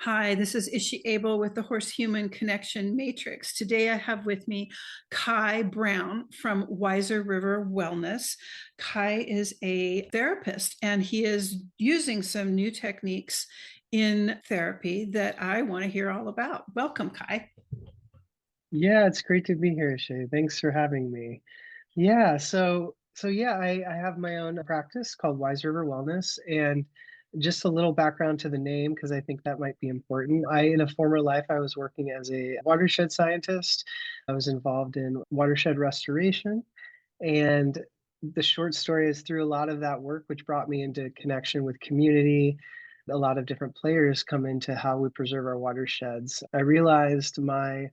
Hi, this is Ishi Abel with the Horse Human Connection Matrix. Today I have with me Kai Brown from Wiser River Wellness. Kai is a therapist and he is using some new techniques in therapy that I want to hear all about. Welcome, Kai. Yeah, it's great to be here, Shay. Thanks for having me. I have my own practice called Wise River Wellness, and just a little background to the name because I think that might be important. In a former life, I was working as a watershed scientist. I was involved in watershed restoration, and the short story is through a lot of that work, which brought me into connection with community. A lot of different players come into how we preserve our watersheds. I realized my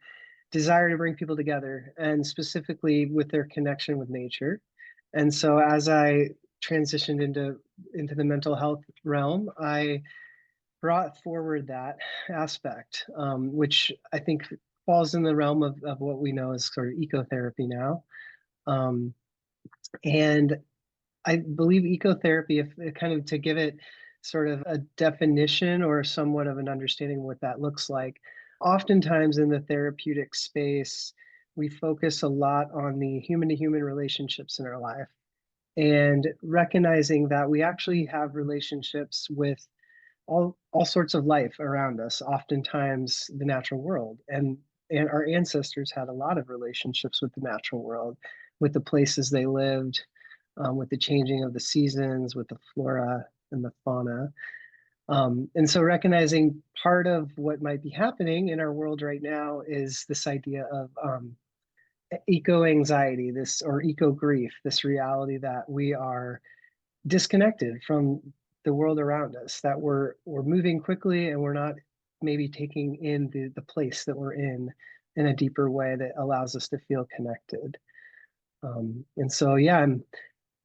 desire to bring people together and specifically with their connection with nature. And so as I transitioned into the mental health realm, I brought forward that aspect, which I think falls in the realm of what we know as sort of ecotherapy now. Um, and I believe ecotherapy, if kind of to give it sort of a definition or somewhat of an understanding of what that looks like, oftentimes in the therapeutic space, we focus a lot on the human to human relationships in our life and recognizing that we actually have relationships with all sorts of life around us, oftentimes the natural world. And our ancestors had a lot of relationships with the natural world, with the places they lived, with the changing of the seasons, with the flora and the fauna. And so recognizing part of what might be happening in our world right now is this idea of eco anxiety, this or eco grief, this reality that we are disconnected from the world around us, that we're moving quickly and we're not maybe taking in the place that we're in a deeper way that allows us to feel connected. I'm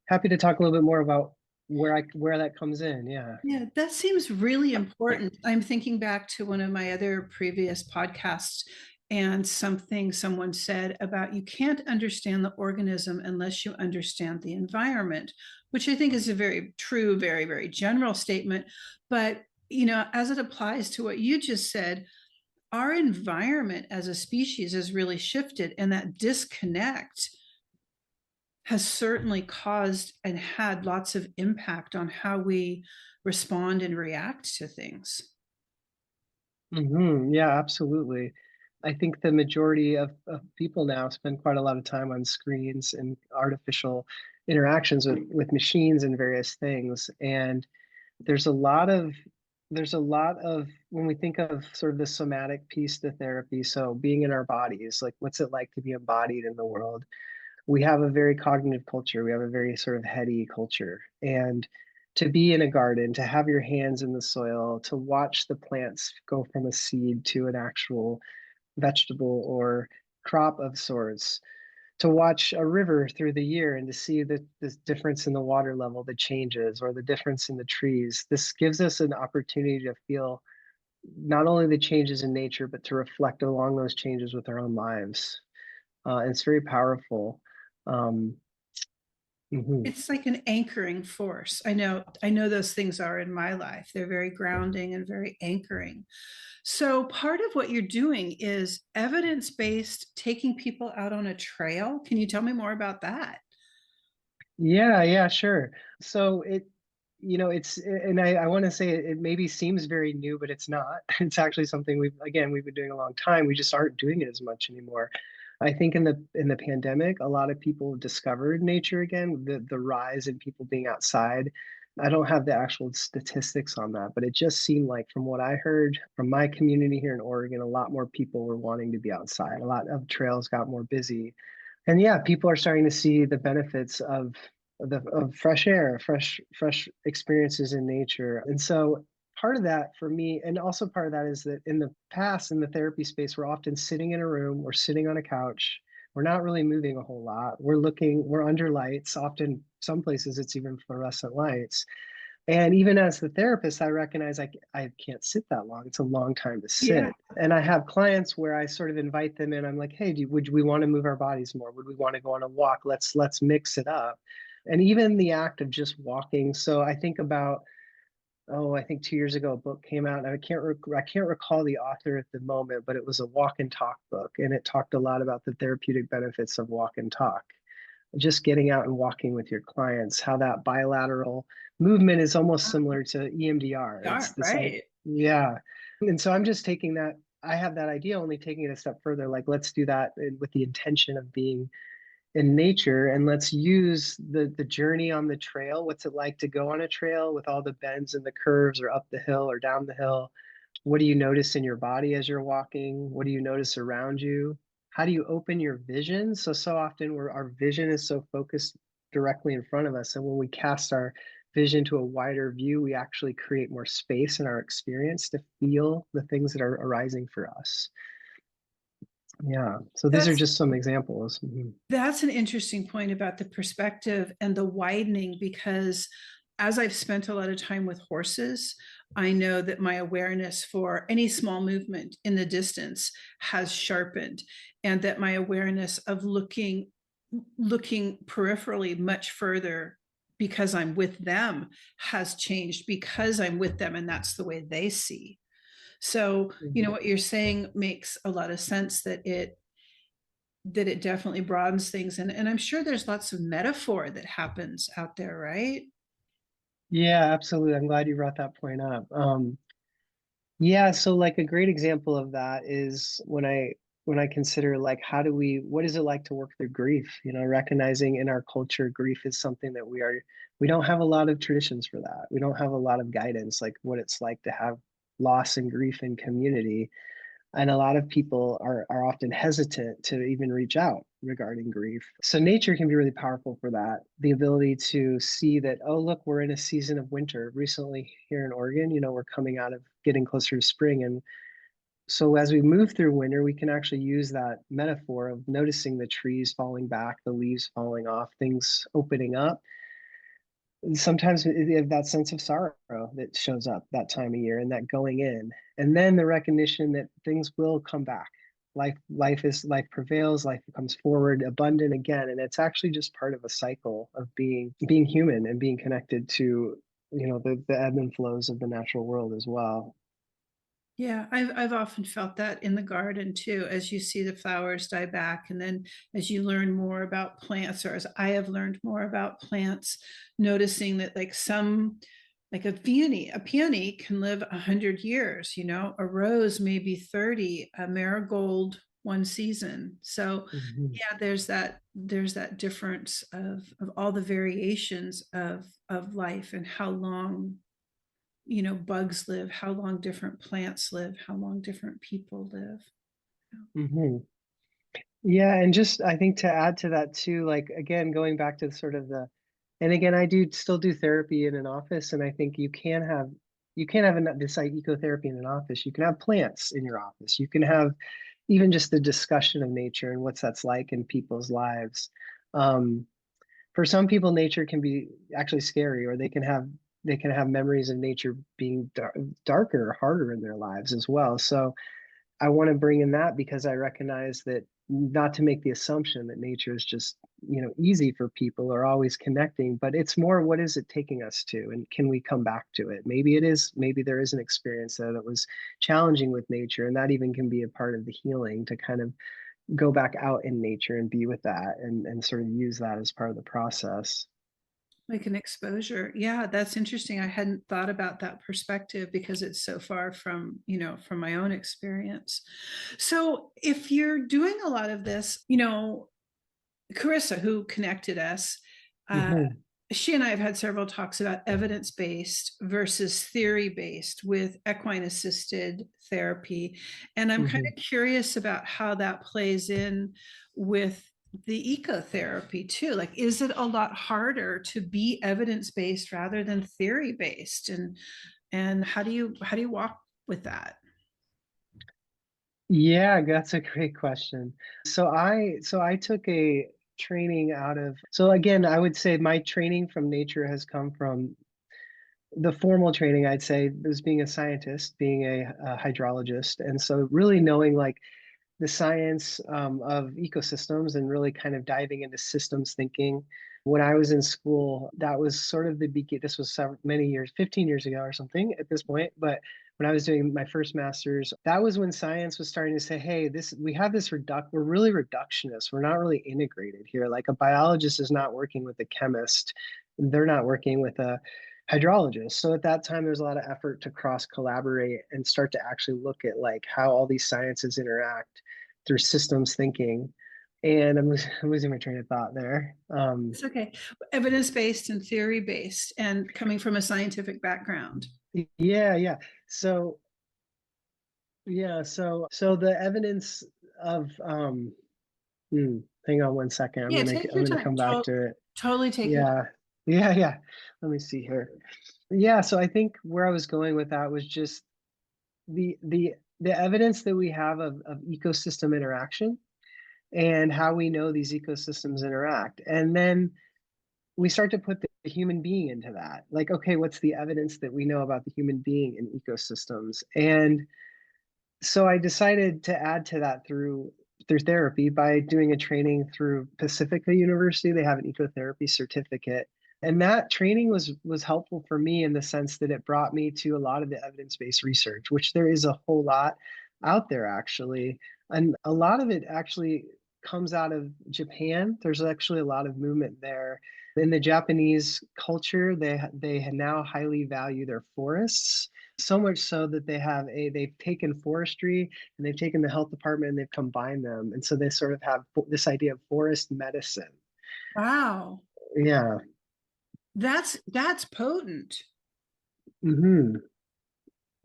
happy to talk a little bit more about where that comes in. Yeah. Yeah, that seems really important. I'm thinking back to one of my other previous podcasts and something someone said about you can't understand the organism unless you understand the environment, which I think is a very true, very, very general statement. But, as it applies to what you just said, our environment as a species has really shifted, and that disconnect has certainly caused and had lots of impact on how we respond and react to things. Yeah, absolutely. I think the majority of people now spend quite a lot of time on screens and artificial interactions with machines and various things. And there's a lot of when we think of sort of the somatic piece to therapy, so being in our bodies, like what's it like to be embodied in the world? We have a very cognitive culture. We have a very sort of heady culture. And to be in a garden, to have your hands in the soil, to watch the plants go from a seed to an actual vegetable or crop of sorts, to watch a river through the year and to see the difference in the water level that changes or the difference in the trees. This gives us an opportunity to feel not only the changes in nature, but to reflect along those changes with our own lives. It's very powerful. Um, mhm. It's like an anchoring force. I know those things are in my life. They're very grounding and very anchoring. So part of what you're doing is evidence-based, taking people out on a trail. Can you tell me more about that? Yeah, sure. So and I want to say it maybe seems very new, but it's not. It's actually something we've been doing a long time. We just aren't doing it as much anymore. I think in the pandemic, a lot of people discovered nature again, the rise in people being outside. I don't have the actual statistics on that, but it just seemed like from what I heard from my community here in Oregon, a lot more people were wanting to be outside. A lot of trails got more busy. And yeah, people are starting to see the benefits of fresh air, fresh experiences in nature. And so part of that for me, and also part of that is that in the past in the therapy space, we're often sitting in a room, we're sitting on a couch, we're not really moving a whole lot. We're under lights. Often some places it's even fluorescent lights. And even as the therapist, I recognize I can't sit that long. It's a long time to Yeah. sit. And I have clients where I sort of invite them in. I'm like, hey, would we want to move our bodies more? Would we want to go on a walk? Let's mix it up. And even the act of just walking. So I think about I think 2 years ago, a book came out, and I can't recall the author at the moment, but it was a walk and talk book, and it talked a lot about the therapeutic benefits of walk and talk. Just getting out and walking with your clients, how that bilateral movement is almost similar to EMDR. It's Yeah, this, right. yeah. And so I'm just taking that, I have that idea, only taking it a step further. Like, let's do that with the intention of being in nature, and let's use the journey on the trail. What's it like to go on a trail with all the bends and the curves, or up the hill or down the hill? What do you notice in your body as you're walking? What do you notice around you? How do you open your vision? So often our vision is so focused directly in front of us. And when we cast our vision to a wider view, we actually create more space in our experience to feel the things that are arising for us. Yeah. So these are That's just some examples. Mhm. That's an interesting point about the perspective and the widening, because as I've spent a lot of time with horses, I know that my awareness for any small movement in the distance has sharpened, and that my awareness of looking peripherally much further because I'm with them has changed, because I'm with them and that's the way they see. So, Mhm. what you're saying makes a lot of sense, that it definitely broadens things. And I'm sure there's lots of metaphor that happens out there, right? Yeah, absolutely. I'm glad you brought that point up. Yeah, so like a great example of that is when I consider, like, what is it like to work through grief? Recognizing in our culture, grief is something that we don't have a lot of traditions for that. We don't have a lot of guidance, like what it's like to have loss and grief in community. And a lot of people are often hesitant to even reach out regarding grief. So nature can be really powerful for that. The ability to see that, oh, look, we're in a season of winter. Recently here in Oregon, we're coming out of getting closer to spring. And so as we move through winter, we can actually use that metaphor of noticing the trees falling back, the leaves falling off, things opening up. Sometimes that sense of sorrow that shows up that time of year, and that going in, and then the recognition that things will come back. Life prevails, life comes forward abundant again, and it's actually just part of a cycle of being human and being connected to the ebb and flows of the natural world as well. Yeah, I've often felt that in the garden too, as you see the flowers die back, and then as you learn more about plants, or as I have learned more about plants, noticing that, like a peony can live 100 years. A rose maybe 30, a marigold 1 season. So Mhm. yeah, there's that difference of all the variations of life, and how long bugs live, how long different plants live, how long different people live. Mhm. Yeah, and just I think to add to that too, like again, going back to sort of and again, I do still do therapy in an office, and I think you can't have this like ecotherapy in an office. You can have plants in your office. You can have even just the discussion of nature and what's that's like in people's lives. Um, for some people, nature can be actually scary, or they can have memories of nature being darker, harder in their lives as well. So I want to bring in that because I recognize that, not to make the assumption that nature is just, easy for people or always connecting, but it's more, what is it taking us to, and can we come back to it? Maybe there is an experience that was challenging with nature, and that even can be a part of the healing, to kind of go back out in nature and be with that, and sort of use that as part of the process. Like an exposure. Yeah, that's interesting. I hadn't thought about that perspective, because it's so far from my own experience. So if you're doing a lot of this, Carissa, who connected us, uh, Hmm. she and I have had several talks about evidence based versus theory based with equine assisted therapy. And I'm kind Hmm. of curious about how that plays in with the eco-therapy too. Like, is it a lot harder to be evidence based rather than theory based? And how do you walk with that? Yeah, that's a great question. So I took a training out of, so again, I would say my training from nature has come from the formal training. I'd say was being a scientist, being a hydrologist, and so really knowing like the science of ecosystems, and really kind of diving into systems thinking. When I was in school, that was sort of the begin. This was many years, 15 years ago or something at this point. But when I was doing my first master's, that was when science was starting to say, "Hey, this we have this we're really reductionist. We're not really integrated here. Like a biologist is not working with a chemist, and they're not working with a hydrologist." So at that time, there's a lot of effort to cross collaborate and start to actually look at like how all these sciences interact through systems thinking. And I'm losing my train of thought there. It's okay. Evidence-based and theory-based and coming from a scientific background. Yeah, yeah. So so the evidence of hang on one second. Yeah, take I'm your gonna time. come back to it. Totally take your time. Yeah. Yeah, yeah. Let me see here. Yeah, so I think where I was going with that was just the the the evidence that we have of ecosystem interaction and how we know these ecosystems interact. And then we start to put the human being into that. Like, okay, what's the evidence that we know about the human being in ecosystems? And so I decided to add to that through therapy by doing a training through Pacifica University. They have an ecotherapy certificate. And that training was helpful for me in the sense that it brought me to a lot of the evidence-based research, which there is a whole lot out there actually. And a lot of it actually comes out of Japan. There's actually a lot of movement there. In the Japanese culture, they now highly value their forests, so much so that they've taken forestry and they've taken the health department and they've combined them. And so they sort of have this idea of forest medicine. Wow. Yeah. That's potent. Hmm.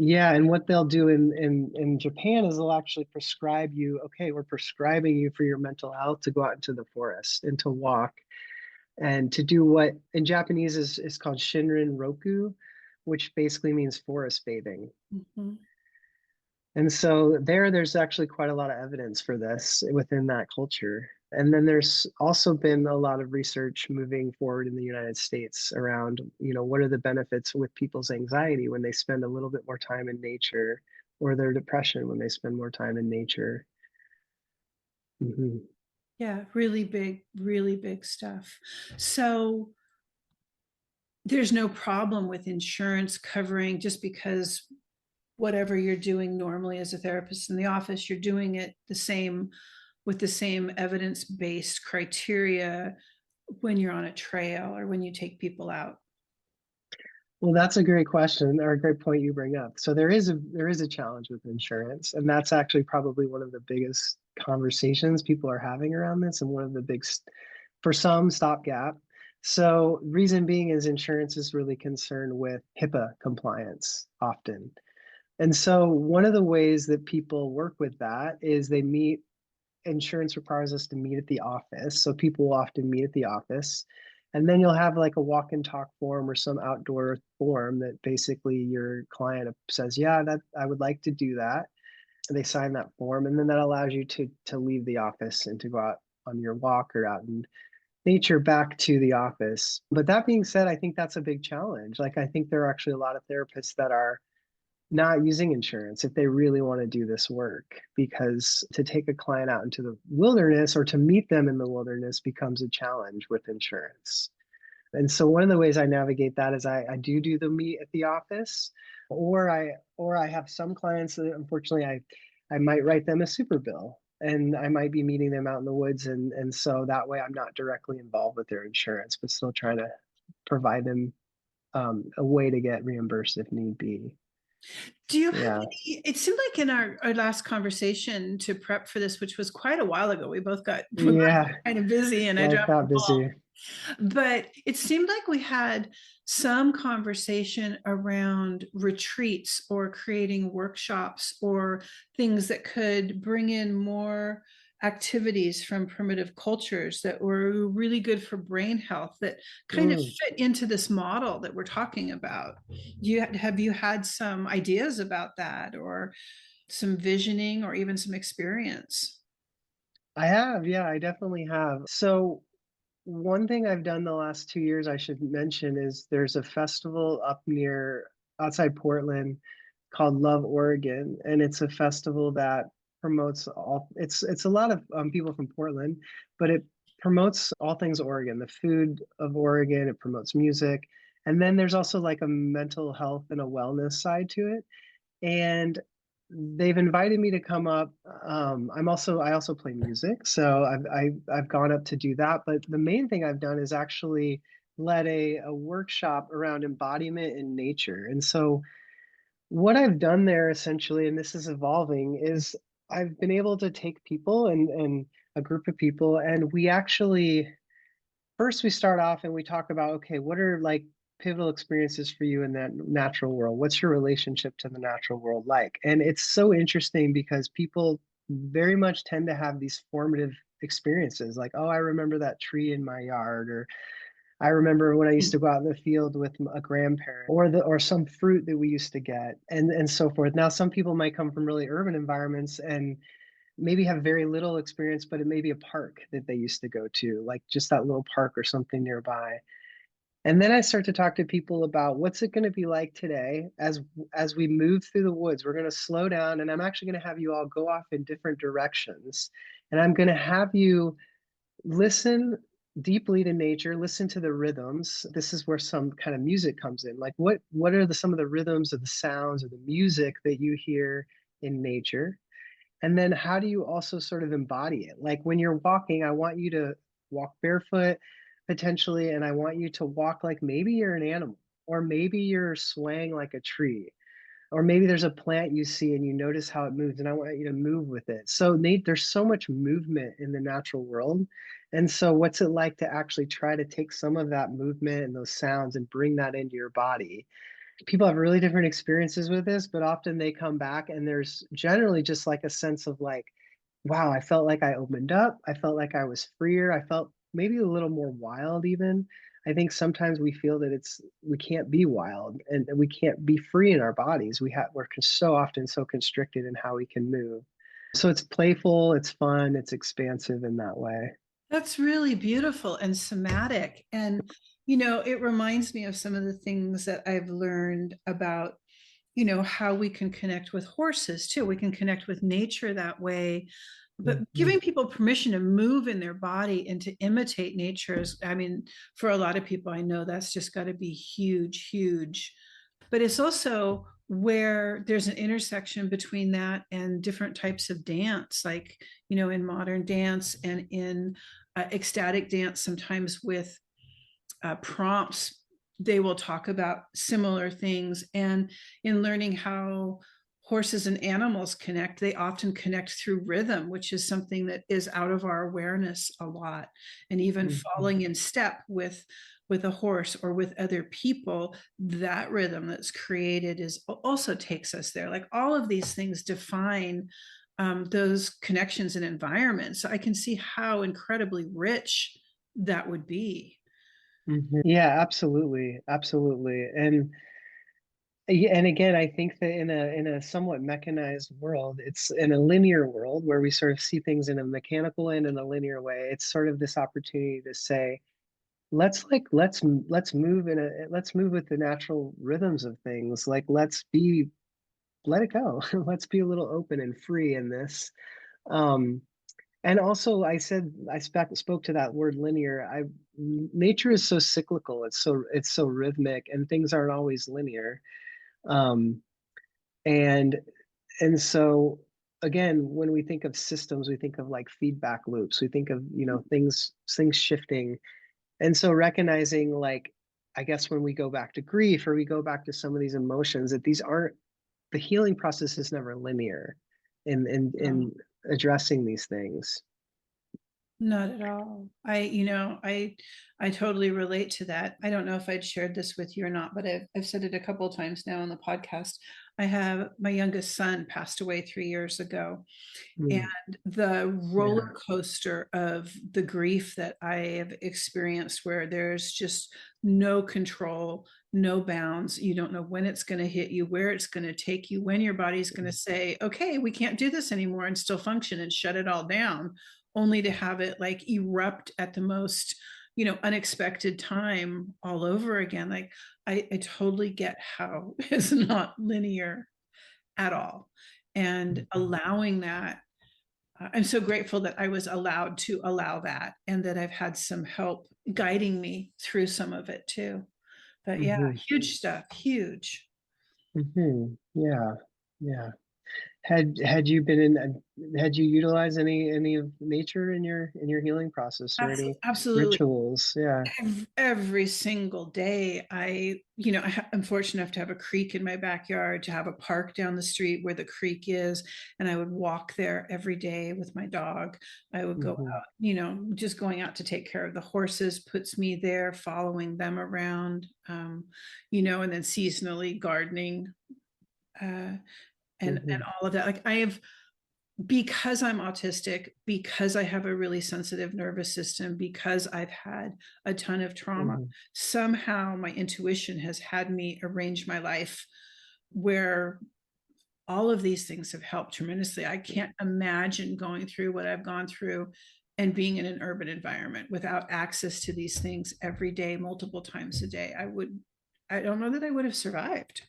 Yeah, and what they'll do in Japan is they'll actually prescribe you, okay, we're prescribing you for your mental health to go out into the forest and to walk and to do what in Japanese is called Shinrin Roku, which basically means forest bathing. Mhm. And so there's actually quite a lot of evidence for this within that culture. And then there's also been a lot of research moving forward in the United States around, what are the benefits with people's anxiety when they spend a little bit more time in nature, or their depression when they spend more time in nature. Hmm. Yeah, really big stuff. So there's no problem with insurance covering just because whatever you're doing normally as a therapist in the office, you're doing it the same with the same evidence-based criteria when you're on a trail or when you take people out. Well, that's a great question or a great point you bring up. So there is a challenge with insurance, and that's actually probably one of the biggest conversations people are having around this, and one of the big, for some, stopgap. So reason being is insurance is really concerned with HIPAA compliance often. And so one of the ways that people work with that is they meet insurance requires us to meet at the office. So people will often meet at the office. And then you'll have like a walk and talk form or some outdoor form that basically your client says, yeah, that I would like to do that. And they sign that form. And then that allows you to leave the office and to go out on your walk or out in nature back to the office. But that being said, I think that's a big challenge. Like I think there are actually a lot of therapists that are not using insurance if they really want to do this work, because to take a client out into the wilderness or to meet them in the wilderness becomes a challenge with insurance. And so one of the ways I navigate that is I do the meet at the office, or I have some clients that unfortunately I might write them a super bill and I might be meeting them out in the woods, and so that way I'm not directly involved with their insurance but still trying to provide them a way to get reimbursed if need be. Do you have Yeah. any? It seemed like in our last conversation to prep for this, which was quite a while ago, we got Yeah, kind of busy and I life dropped the got ball. busy. But it seemed like we had some conversation around retreats or creating workshops or things that could bring in more activities from primitive cultures that were really good for brain health that kind of Mm. fit into this model that we're talking about. Have you had some ideas about that or some visioning or even some experience? I have, yeah, I definitely have. So one thing I've done the last 2 years I should mention is there's a festival up near outside Portland called Love Oregon, and it's a festival that promotes all. It's a lot of people from Portland, but promotes all things Oregon, the food of Oregon. It promotes music. And then there's also like a mental health and a wellness side to it. And they've invited me to come up. I also play music, so I've gone up to do that. But the main thing I've done is actually led a workshop around embodiment in nature. And so what I've done there essentially, and this is evolving, is I've been able to take people and a group of people, and we actually first we start off and we talk about, okay, what are like pivotal experiences for you in that natural world? What's your relationship to the natural world like? And it's so interesting because people very much tend to have these formative experiences like, oh, I remember that tree in my yard, or I remember when I used to go out in the field with a grandparent, or some fruit that we used to get, and so forth. Now, some people might come from really urban environments and maybe have very little experience, but it may be a park that they used to go to, like just that little park or something nearby. And then I start to talk to people about what's it going to be like today as we move through the woods. We're going to slow down, and I'm actually going to have you all go off in different directions. And I'm going to have you listen deeply to nature, listen to the rhythms. This is where some kind of music comes in. Like what are some of the rhythms or the sounds or the music that you hear in nature? And then how do you also sort of embody it? Like when you're walking, I want you to walk barefoot potentially, and I want you to walk like maybe you're an animal, or maybe you're swaying like a tree, or maybe there's a plant you see and you notice how it moves, and I want you to move with it. So Nate, there's so much movement in the natural world. And so what's it like to actually try to take some of that movement and those sounds and bring that into your body? People have really different experiences with this, but often they come back and there's generally just like a sense of like, wow, I felt like I opened up. I felt like I was freer. I felt maybe a little more wild even. I think sometimes we feel that we can't be wild and we can't be free in our bodies. We're so often so constricted in how we can move. So it's playful, it's fun, it's expansive in that way. That's really beautiful and somatic. And, it reminds me of some of the things that I've learned about, how we can connect with horses too. We can connect with nature that way. But Mhm. giving people permission to move in their body and to imitate nature is, I mean, for a lot of people, I know that's just got to be huge, huge. But it's also where there's an intersection between that and different types of dance, like, in modern dance and in ecstatic dance, sometimes with prompts, they will talk about similar things. And in learning how horses and animals connect, they often connect through rhythm, which is something that is out of our awareness a lot. And even Mhm. falling in step with a horse or with other people, that rhythm that's created is also takes us there. Like all of these things define those connections and environments. So I can see how incredibly rich that would be. Mhm. Yeah, absolutely, absolutely. And yeah, and again, I think that in a somewhat mechanized world, it's in a linear world where we sort of see things in a mechanical and in a linear way. It's sort of this opportunity to say, let's move let's move with the natural rhythms of things. Like let it go. Let's be a little open and free in this. Um, and also, I spoke to that word linear. I Nature is so cyclical. It's so rhythmic, and things aren't always linear. Um, and and so again, when we think of systems, we think of like feedback loops. We think of, things shifting. And so recognizing like, I guess when we go back to grief or we go back to some of these emotions, that these aren't the healing process is never linear in addressing these things. Not at all. I totally relate to that. I don't know if I'd shared this with you or not, but I've said it a couple of times now on the podcast. I have my youngest son passed away 3 years ago, and Mm, the roller yeah. coaster of the grief that I have experienced, where there's just no control, no bounds. You don't know when it's going to hit you, where it's going to take you, when your body's going to say, okay, we can't do this anymore and still function and shut it all down, only to have it like erupt at the most, unexpected time all over again. Like I totally get how it's not linear at all. And Mhm. allowing that I'm so grateful that I was allowed to allow that and that I've had some help guiding me through some of it too. But yeah, Hmm. huge stuff, huge. Hmm. Yeah. Yeah. Had you been in, had you utilized any of nature in your healing process or any Absolutely. rituals? Yeah. Every single day I'm fortunate enough to have a creek in my backyard, to have a park down the street where the creek is, and I would walk there every day with my dog. I would go Hmm. out, just going out to take care of the horses puts me there, following them around, and then seasonally gardening, uh, and Hmm. all of that. Like I have, because I'm autistic, because I have a really sensitive nervous system, because I've had a ton of trauma, Hmm. somehow my intuition has had me arrange my life where all of these things have helped tremendously. I can't imagine going through what I've gone through and being in an urban environment without access to these things every day, multiple times a day. I don't know that I would have survived.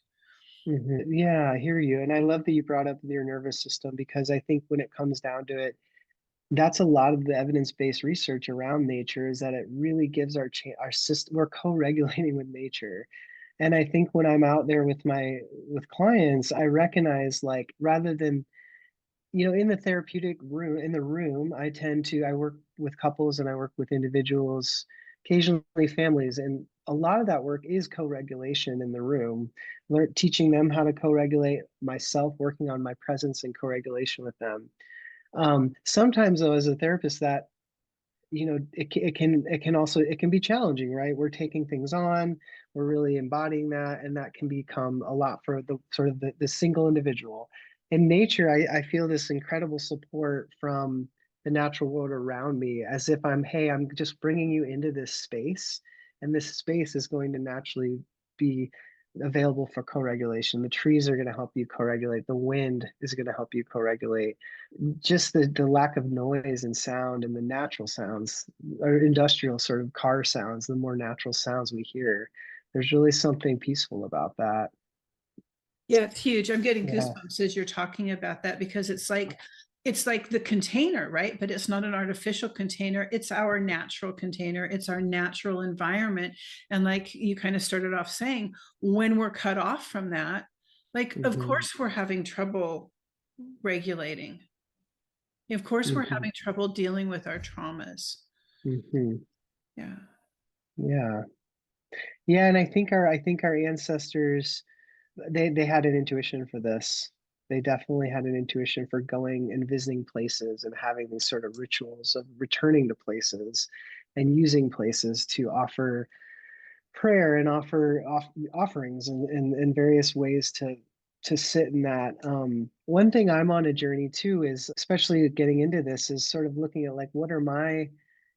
Hmm. Yeah, I hear you. And I love that you brought up your nervous system because I think when it comes down to it, that's a lot of the evidence-based research around nature is that it really gives our system, we're co-regulating with nature. And I think when I'm out there with with clients, I recognize like rather than, in the therapeutic room, in the room, I work with couples and I work with individuals, occasionally families. And a lot of that work is co-regulation in the room, teaching them how to co-regulate, myself working on my presence and co-regulation with them. Sometimes though, as a therapist, that it can be challenging, right? We're taking things on, we're really embodying that, and that can become a lot for the sort of the single individual. In nature, I feel this incredible support from the natural world around me, as if I'm just bringing you into this space, and this space is going to naturally be available for co-regulation. The trees are going to help you co-regulate. The wind is going to help you co-regulate. Just the lack of noise and sound and the natural sounds or industrial sort of car sounds, the more natural sounds we hear, there's really something peaceful about that. Yeah, it's huge. I'm getting Yeah. goosebumps as you're talking about that because it's like the container, right? But it's not an artificial container. It's our natural container. It's our natural environment. And like you kind of started off saying, when we're cut off from that, like of Hmm. course we're having trouble regulating. Of course we're Hmm. having trouble dealing with our traumas. Hmm. Yeah. Yeah. Yeah, and I think our ancestors, they had an intuition for this. They definitely had an intuition for going and visiting places and having these sort of rituals of returning to places and using places to offer prayer and offerings and various ways to sit in that. One thing I'm on a journey too is, especially getting into this, is sort of looking at like what are my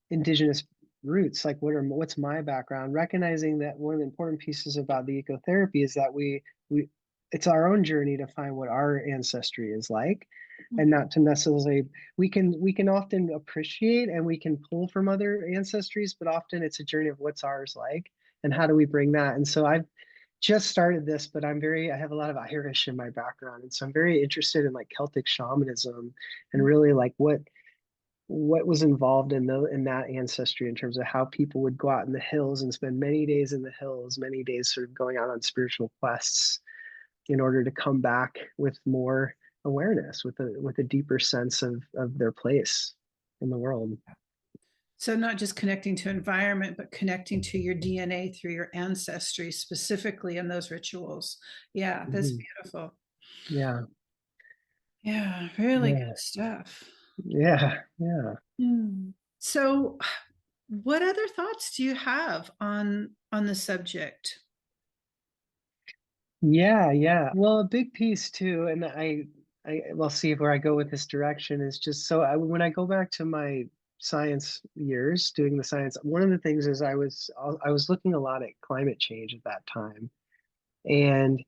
indigenous roots, like what's my background, recognizing that one of the important pieces about the ecotherapy is that we it's our own journey to find what our ancestry is like, and not to necessarily, we can often appreciate and we can pull from other ancestries, but often it's a journey of what's ours like and how do we bring that. And so I've just started this, but I have a lot of Irish in my background, and so I'm very interested in like Celtic shamanism and really like what was involved in that ancestry in terms of how people would go out in the hills and spend many days in the hills, many days sort of going out on spiritual quests in order to come back with more awareness, with a deeper sense of their place in the world. So not just connecting to environment, but connecting to your DNA through your ancestry, specifically in those rituals. Yeah, that's Hmm. beautiful. Yeah, Yeah, really good yeah, stuff. yeah, yeah. Hmm. So, what other thoughts do you have on the subject? Yeah, yeah. Well, a big piece too, and we'll see where I go with this direction is just so when I go back to my science years doing the science, one of the things is I was looking a lot at climate change at that time, and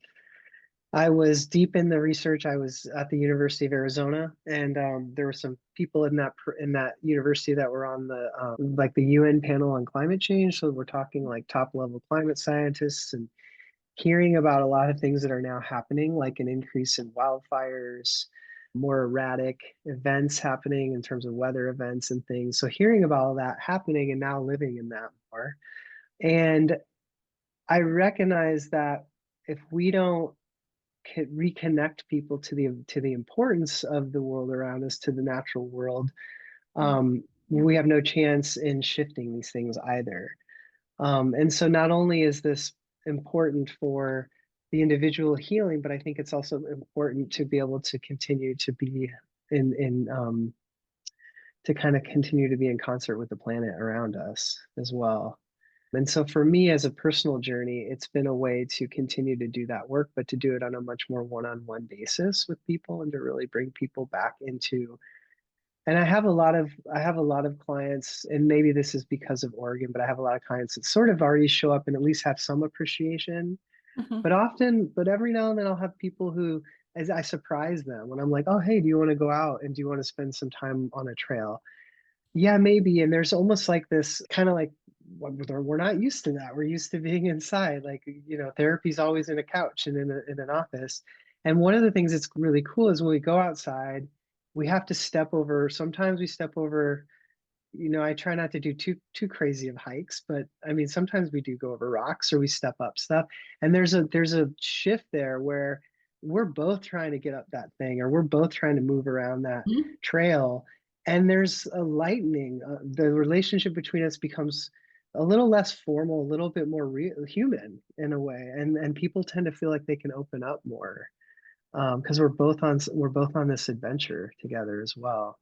I was deep in the research. I was at the University of Arizona, and there were some people in that university that were on the like the UN panel on climate change. So we're talking like top level climate scientists and hearing about a lot of things that are now happening, like an increase in wildfires, more erratic events happening in terms of weather events and things. So hearing about all that happening and now living in that more. And I recognize that if we don't reconnect people to the importance of the world around us, to the natural world, Mm. we have no chance in shifting these things either. And so not only is this important for the individual healing, but I think it's also important to be able to continue to be in to kind of continue to be in concert with the planet around us as well. And so for me as a personal journey, it's been a way to continue to do that work, but to do it on a much more one-on-one basis with people and to really bring people back into. And I have a lot of clients, and maybe this is because of Oregon, but I have a lot of clients that sort of already show up and at least have some appreciation. Mhm. But every now and then I'll have people who, as I surprise them when I'm like, oh, hey, do you want to go out and do you want to spend some time on a trail? Yeah, maybe. And there's almost like this kind of like, we're not used to that. We're used to being inside. Like, therapy's always in a couch and in an office. And one of the things that's really cool is when we go outside, we have to step over, sometimes we step over, I try not to do too crazy of hikes, but I mean, sometimes we do go over rocks or we step up stuff. And there's a shift there where we're both trying to get up that thing or we're both trying to move around that Mhm. trail. And there's a lightening. The relationship between us becomes a little less formal, a little bit more human in a way. And people tend to feel like they can open up more because we're both on this adventure together as well.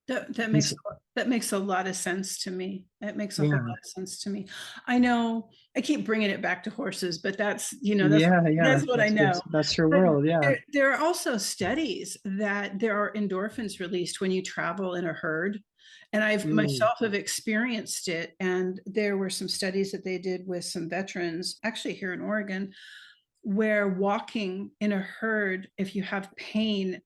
That And makes so, that makes a lot of sense to me. It makes a whole yeah. lot of sense to me. I know I keep bringing it back to horses, but Yeah, yeah, that's what I know. that's your But world, yeah. there are also studies that there are endorphins released when you travel in a herd. And I've Mm, myself have experienced it. And there were some studies that they did with some veterans, actually here in Oregon, where walking in a herd, if you have pain,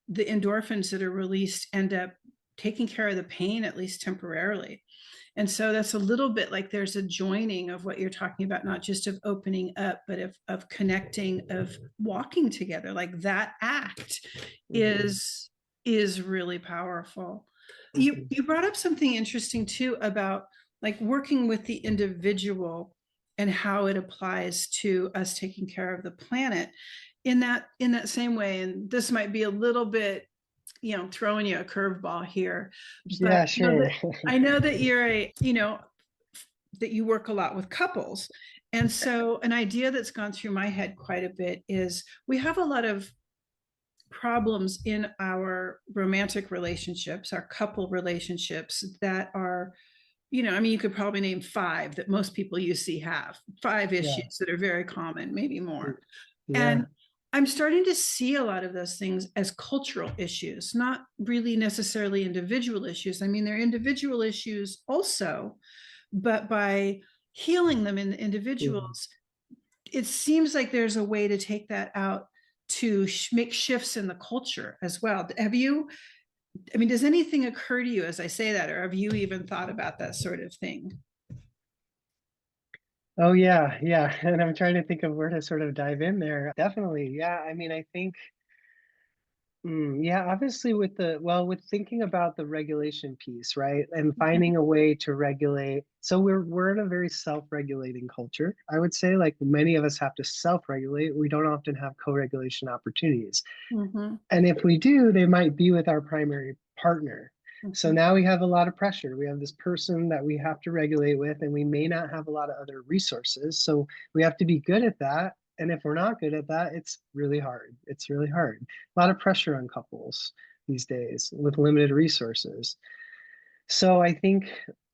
the endorphins that are released end up taking care of the pain, at least temporarily. And so that's a little bit like there's a joining of what you're talking about, not just of opening up, but of connecting, of walking together. Like that act mhm, is really powerful. You mhm. you brought up something interesting too about like working with the individual and how it applies to us taking care of the planet in that same way. And this might be a little bit, throwing you a curveball here, but Yeah, sure. I know that you're that you work a lot with couples. And so an idea that's gone through my head quite a bit is we have a lot of problems in our romantic relationships, our couple relationships that are, I mean, you could probably name five that most people you see have five Yeah, issues that are very common, maybe more. yeah. And I'm starting to see a lot of those things as cultural issues, not really necessarily individual issues. I mean, they're individual issues also, but by healing them in Mhm. individuals, it seems like there's a way to take that out to make shifts in the culture as well. I mean, does anything occur to you as I say that, or have you even thought about that sort of thing? Oh, yeah, yeah. And I'm trying to think of where to sort of dive in there. Definitely, yeah. I mean, I think, yeah, obviously with thinking about the regulation piece, right? And finding a way to regulate. So we're in a very self-regulating culture. I would say like many of us have to self-regulate. We don't often have co-regulation opportunities. Mm-hmm, And if we do, they might be with our primary partner. So mm-hmm, now we have a lot of pressure. We have this person that we have to regulate with, and we may not have a lot of other resources. So we have to be good at that. And if we're not good at that, it's really hard. It's really hard. A lot of pressure on couples these days with limited resources. So I think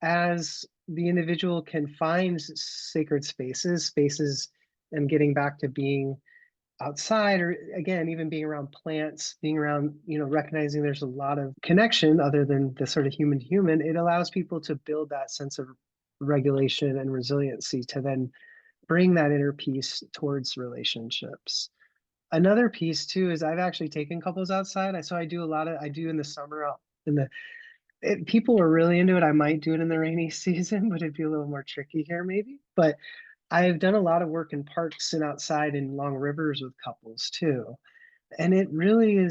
as the individual can find sacred spaces, and getting back to being outside or again even being around plants, being around, recognizing there's a lot of connection other than the sort of human to human, it allows people to build that sense of regulation and resiliency to then bring that inner peace towards relationships. Another piece too is I've actually taken couples outside. I do a lot of, I do in the summer, in the people are really into it. I might do it in the rainy season, but it'd be a little more tricky here maybe. But I've done a lot of work in parks and outside in long rivers with couples too. And it really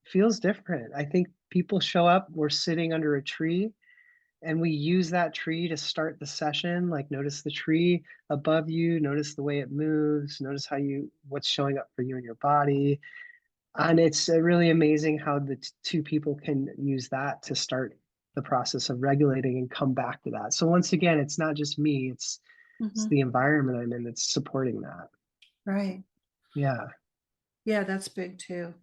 feels different. I think people show up, we're sitting under a tree, and we use that tree to start the session. Like, notice the tree above you, notice the way it moves, notice what's showing up for you in your body. And it's really amazing how the two people can use that to start the process of regulating and come back to that. So once again, it's not just me, it's Mhm. the environment I'm in that's supporting that. Right. Yeah. Yeah, that's big too.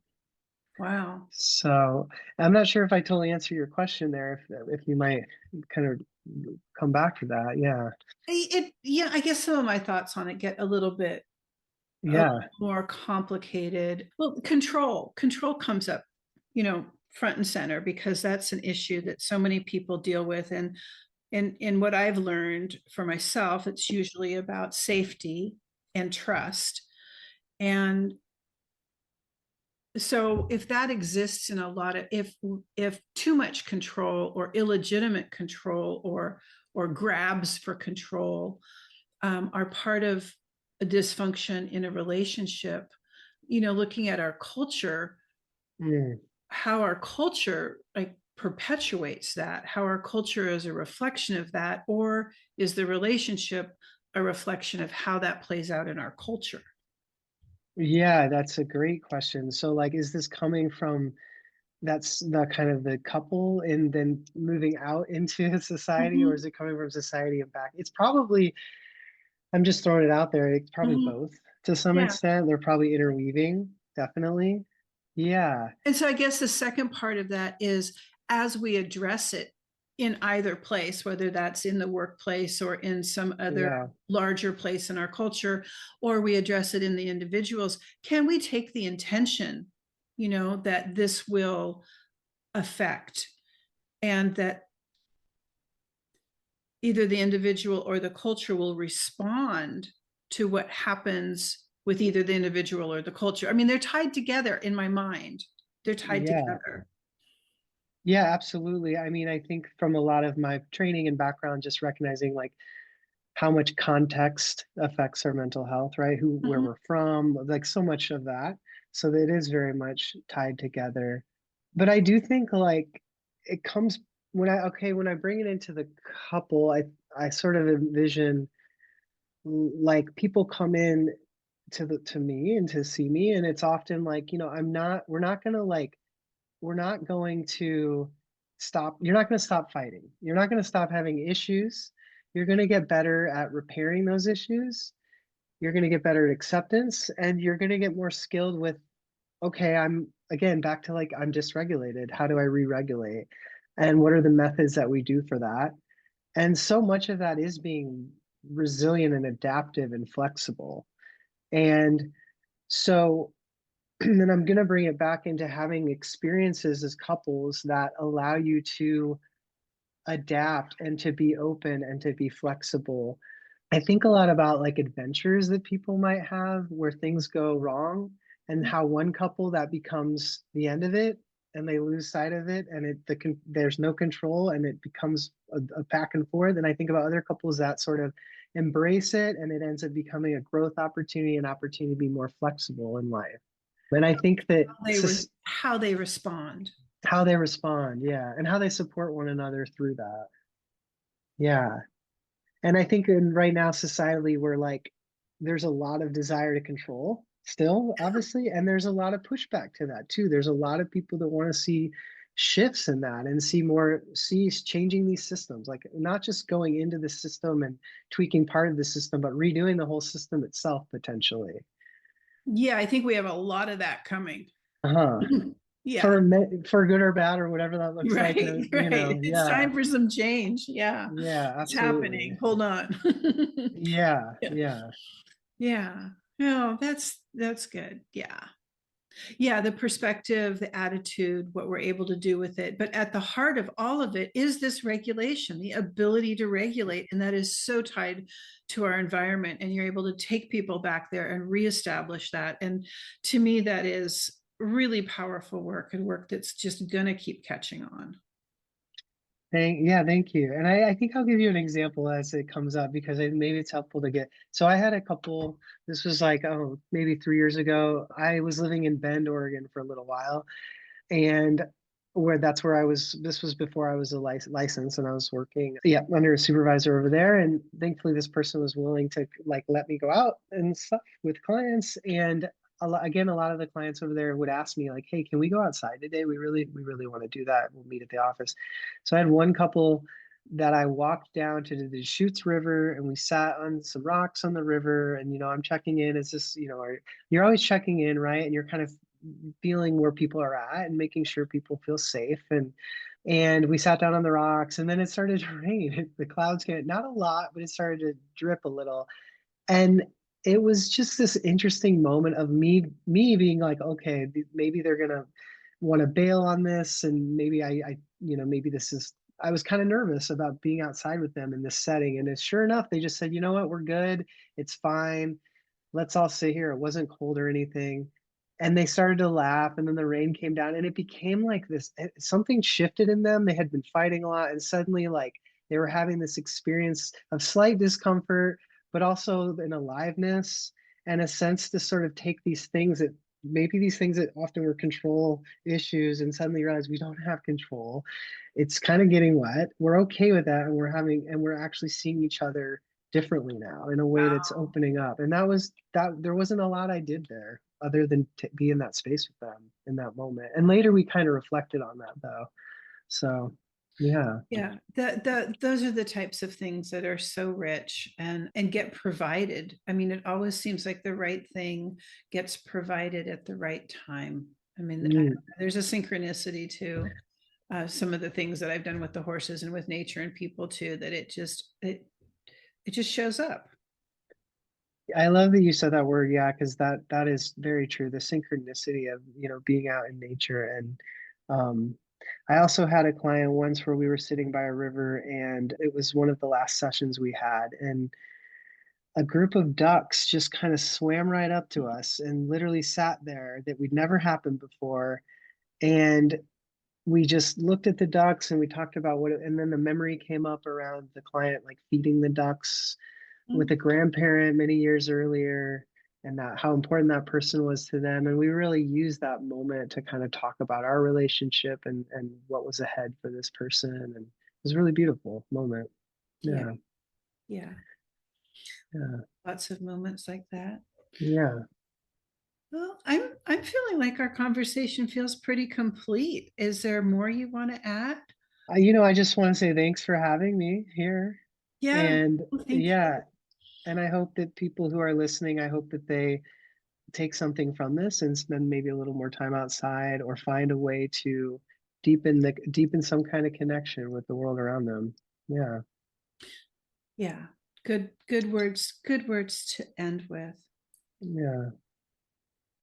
Wow. So I'm not sure if I totally answer your question there, if you might kind of come back to that. Yeah. Yeah, I guess some of my thoughts on it get a little Yeah. more complicated. Well, control comes up, front and center, because that's an issue that so many people deal with. And in what I've learned for myself, it's usually about safety and trust. And so if that exists in a lot of, if too much control or illegitimate control or grabs for control are part of a dysfunction in a relationship, looking at our culture, Mm. how our culture like perpetuates that, how our culture is a reflection of that, or is the relationship a reflection of how that plays out in our culture? Yeah, that's a great question. So, like, is this coming from that's the kind of the couple and then moving out into society, or Mhm. is it coming from society and back? It's probably, I'm just throwing it out there, it's probably Mhm. both to some Yeah. extent. They're probably interweaving, definitely. Yeah. And so I guess the second part of that is, as we address it in either place, whether that's in the workplace or in some other Yeah. larger place in our culture, or we address it in the individuals, can we take the intention, that this will affect, and that either the individual or the culture will respond to what happens with either the individual or the culture? I mean, they're tied together in my mind. They're tied Yeah. together. Yeah, absolutely. I mean, I think from a lot of my training and background, just recognizing like how much context affects our mental health, right? Where Mhm. we're from, like so much of that. So that it is very much tied together. But I do think like it comes when I bring it into the couple, I sort of envision like people come in to me and to see me, and it's often like, we're not going to you're not going to stop fighting. You're not going to stop having issues. You're going to get better at repairing those issues. You're going to get better at acceptance, and you're going to get more skilled with, okay, I'm again back to like, I'm dysregulated. How do I re-regulate? And what are the methods that we do for that? And so much of that is being resilient and adaptive and flexible. And so then I'm going to bring it back into having experiences as couples that allow you to adapt and to be open and to be flexible. I think a lot about like adventures that people might have where things go wrong, and how one couple that becomes the end of it and they lose sight of it, and there's no control and it becomes a back and forth. And I think about other couples that sort of embrace it and it ends up becoming a growth opportunity, an opportunity to be more flexible in life. And I think that How they respond. how they respond, yeah, and how they support one another through that. Yeah. And I think in right now societally, we're like, there's a lot of desire to control still, obviously, and there's a lot of pushback to that too. There's a lot of people that want to see shifts in that and see changing these systems, like not just going into the system and tweaking part of the system, but redoing the whole system itself potentially. Yeah, I think we have a lot of that coming. Uh-huh. Yeah, For good or bad or whatever that looks like, right, right. It's yeah. time for some change. Yeah, Yeah, it's absolutely. happening. Hold on. Yeah, Yeah, yeah. yeah. No, that's good. Yeah. Yeah, the perspective, the attitude, what we're able to do with it. But at the heart of all of it is this regulation, the ability to regulate. And that is so tied to our environment. And you're able to take people back there and reestablish that. And to me, that is really powerful work, and work that's just going to keep catching on. Thank you. And I think I'll give you an example as it comes up because maybe it's helpful to get. So I had a couple, this was like, oh, maybe 3 years ago. I was living in Bend, Oregon for a little while. And that's where I was, this was before I was a license and I was working, yeah, under a supervisor over there. And thankfully this person was willing to like let me go out and stuff with clients. And again, a lot of the clients over there would ask me like, hey, can we go outside today? We really want to do that. We'll meet at the office. So I had one couple that I walked down to the Deschutes River and we sat on some rocks on the river. And, I'm checking in. It's just, you're always checking in, right? And you're kind of feeling where people are at and making sure people feel safe. And we sat down on the rocks and then it started to rain. The clouds came, not a lot, but it started to drip a little. And it was just this interesting moment of me being like, okay, maybe they're gonna want to bail on this, and maybe maybe this is. I was kind of nervous about being outside with them in this setting, and sure enough, they just said, you know what, we're good, it's fine, let's all sit here. It wasn't cold or anything. And they started to laugh, and then the rain came down, and it became like this something shifted in them. They had been fighting a lot, and suddenly, like, they were having this experience of slight discomfort, but also an aliveness and a sense to sort of take these things that often were control issues, and suddenly realize we don't have control. It's kind of getting wet. We're okay with that, and we're actually seeing each other differently now in a way that's opening up. And that there wasn't a lot I did there other than be in that space with them in that moment. And later we kind of reflected on that though. So yeah. Yeah, those are the types of things that are so rich and get provided. I mean, it always seems like the right thing gets provided at the right time. I mean, Mm. there's a synchronicity to some of the things that I've done with the horses and with nature and people too, that it just shows up. I love that you said that word, yeah, because that is very true. The synchronicity of, being out in nature. And I also had a client once where we were sitting by a river and it was one of the last sessions we had. And a group of ducks just kind of swam right up to us and literally sat there that we'd never happened before. And we just looked at the ducks and we talked about and then the memory came up around the client like feeding the ducks with a grandparent many years earlier, and that how important that person was to them. And we really used that moment to kind of talk about our relationship and what was ahead for this person. And it was a really beautiful moment. Yeah, Yeah. yeah. Yeah. Lots of moments like that. Yeah. Well, I'm feeling like our conversation feels pretty complete. Is there more you want to add? I just want to say thanks for having me here. Yeah, And well, thank yeah, you. and I hope that people who are listening, I hope that they take something from this and spend maybe a little more time outside or find a way to deepen some kind of connection with the world around them. Yeah. Yeah, good words to end with. Yeah.